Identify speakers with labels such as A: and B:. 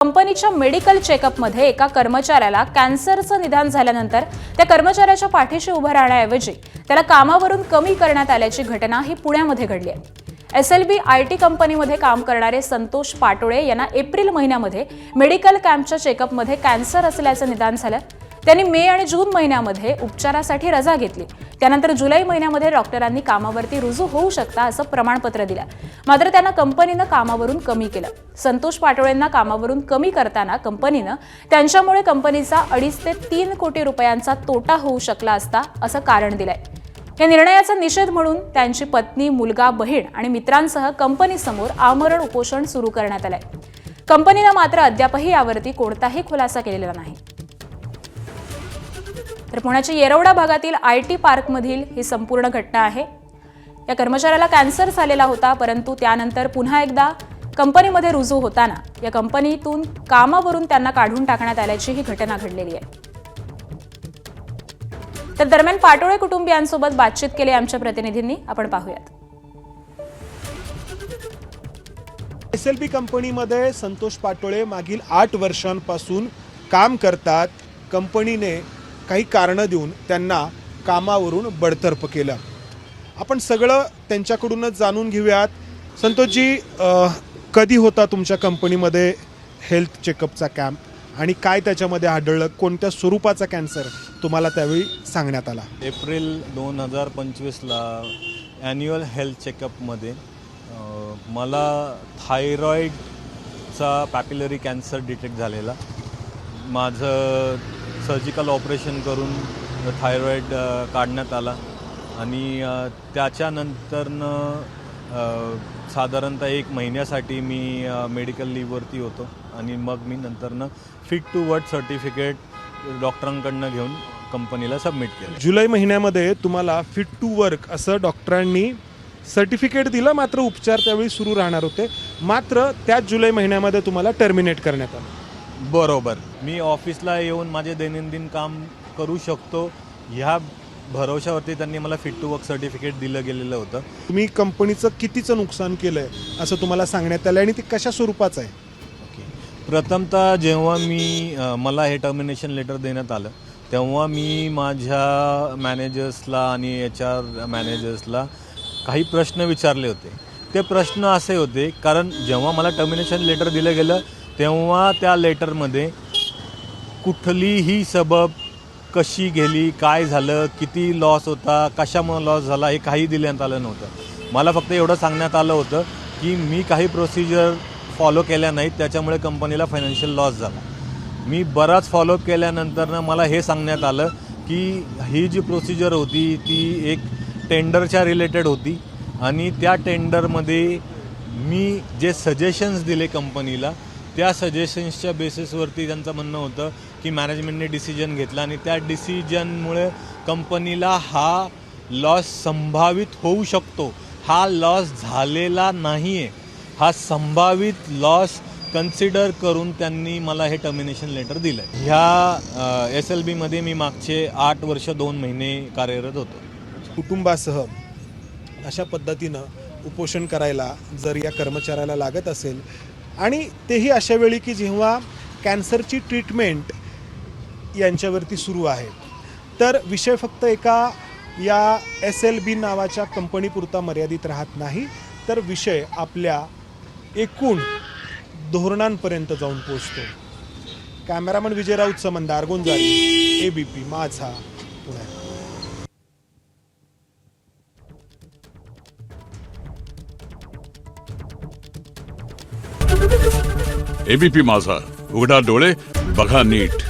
A: कंपनीच्या मेडिकल चेकअपमध्ये एका कर्मचाऱ्याला कॅन्सरचं निदान झाल्यानंतर त्या कर्मचाऱ्याच्या पाठीशी उभं राहण्याऐवजी त्याला कामावरून कमी करण्यात आल्याची घटना ही पुण्यामध्ये घडली आहे। SLB IT कंपनीमध्ये काम करणारे संतोष पाटोळे यांना एप्रिल महिन्यामध्ये मेडिकल कॅम्पच्या चेकअपमध्ये कॅन्सर असल्याचं निदान झालं। त्यांनी मे आणि जून महिन्यामध्ये उपचारासाठी रजा घेतली। त्यानंतर जुलै महिन्यामध्ये डॉक्टरांनी कामावरती रुजू होऊ शकता असं प्रमाणपत्र दिलं। मात्र त्यांना कंपनीनं कामावरून कमी केलं। संतोष पाटोळेंना कामावरून कमी करताना कंपनीनं त्यांच्यामुळे कंपनीचा 2.5 ते 3 कोटी रुपयांचा तोटा होऊ शकला असता असं कारण दिलंय। या निर्णयाचा निषेध म्हणून त्यांची पत्नी, मुलगा, बहीण आणि मित्रांसह कंपनीसमोर आमरण उपोषण सुरू करण्यात आलंय। कंपनीनं मात्र अद्यापही यावरती कोणताही खुलासा केलेला नाही। तर पुण्याच्या येरवडा भागातील IT पार्कमधील ही संपूर्ण घटना आहे। या कर्मचाऱ्याला कॅन्सर झालेला होता, परंतु त्यानंतर पुन्हा एकदा कंपनीमध्ये रुजू होताना या कंपनीतून कामावरून त्यांना काढून टाकण्यात आल्याची ही घटना घडलेली आहे। तर दरम्यान पाटोळे कुटुंबियांसोबत बातचीत केली आमच्या प्रतिनिधींनी, आपण पाहूयात।
B: SLB कंपनीमध्ये संतोष पाटोळे मागील 8 वर्षांपासून काम करतात। कंपनीने काही कारणं देऊन त्यांना कामावरून बडतर्फ केलं। आपण सगळं त्यांच्याकडूनच जाणून घेऊयात। संतोषजी, कधी होता तुमच्या कंपनीमध्ये हेल्थ चेकअपचा कॅम्प आणि काय त्याच्यामध्ये आढळलं? कोणत्या स्वरूपाचा कॅन्सर तुम्हाला त्यावेळी सांगण्यात आला?
C: एप्रिल 2025ला ॲन्युअल हेल्थ चेकअपमध्ये मला थायरॉईडचा पॅपिलरी कॅन्सर डिटेक्ट झालेला। माझं सर्जिकल ऑपरेशन करून थायरॉईड काढण्यात आला आणि त्याच्यानंतरनं साधारणतः 1 महिन्यासाठी मी मेडिकल लीववरती होतो आणि मग मी नंतरनं फिट टू वर्क सर्टिफिकेट डॉक्टरांकडनं घेऊन कंपनीला सबमिट केलं।
B: जुलै महिन्यामध्ये तुम्हाला फिट टू वर्क असं डॉक्टरांनी सर्टिफिकेट दिलं, मात्र उपचार त्यावेळी सुरू राहणार होते। मात्र त्याच जुलै महिन्यामध्ये तुम्हाला टर्मिनेट करण्यात आलं।
C: बरोबर, मी ऑफिसला येऊन माझे दैनंदिन काम करू शकतो ह्या भरोशावरती त्यांनी मला फिट टू वर्क सर्टिफिकेट दिलं गेलेलं होतं।
B: तुम्ही कंपनीचं कितीचं नुकसान केलंय असं तुम्हाला सांगण्यात आलं आणि ते कशा स्वरूपाचं आहे?
C: प्रथमतः जेव्हा मला हे टर्मिनेशन लेटर देण्यात आलं तेव्हा मी माझ्या मॅनेजर्सला आणि HR मॅनेजर्सला काही प्रश्न विचारले होते। ते प्रश्न असे होते, कारण जेव्हा मला टर्मिनेशन लेटर दिलं गेलं तेव्हा त्या लेटरमध्ये कुठलीही सबब कशी गेली, काय झालं, किती लॉस होता, कशामुळे लॉस झाला, हे काही देण्यात आलं नव्हतं। मला फक्त एवढं सांगण्यात आलं होतं की मी काही प्रोसिजर फॉलो केल्या नाहीत, त्याच्यामुळे कंपनीला फायनान्शियल लॉस झाला। मी बराच फॉलोअप केल्यानंतरनं मला हे सांगण्यात आलं की ही जी प्रोसिजर होती ती एक टेंडरच्या रिलेटेड होती आणि त्या टेंडरमध्ये मी जे सजेशन्स दिले कंपनीला त्या सजेशन्सच्या बेसिसवरती त्यांचं म्हणणं होतं की मॅनेजमेंटने डिसिजन घेतला आणि त्या डिसिजनमुळे कंपनीला हा लॉस संभावित होऊ शकतो। हा लॉस झालेला नाही आहे, हा संभावित लॉस कन्सिडर करून त्यांनी मला हे टर्मिनेशन लेटर दिलं आहे। ह्या SLBमध्ये मी मागचे 8 वर्ष 2 महिने कार्यरत होतो।
B: कुटुंबासह अशा पद्धतीनं उपोषण करायला जर या कर्मचाऱ्याला लागत असेल आणि तेही अशा वेळी की जेव्हा कॅन्सरची ट्रीटमेंट यांच्यावरती सुरू आहे, तर विषय फक्त एका या SLB नावाच्या कंपनीपुरता मर्यादित राहत नाही, तर विषय आपल्या एकूण धोरणांपर्यंत जाऊन पोहोचतो। कॅमेरामन विजय राऊत सह मंदार गोंजारी, ABP माझा, पुणे।
D: ABP माझा, उघडा डोळे बघा नीट।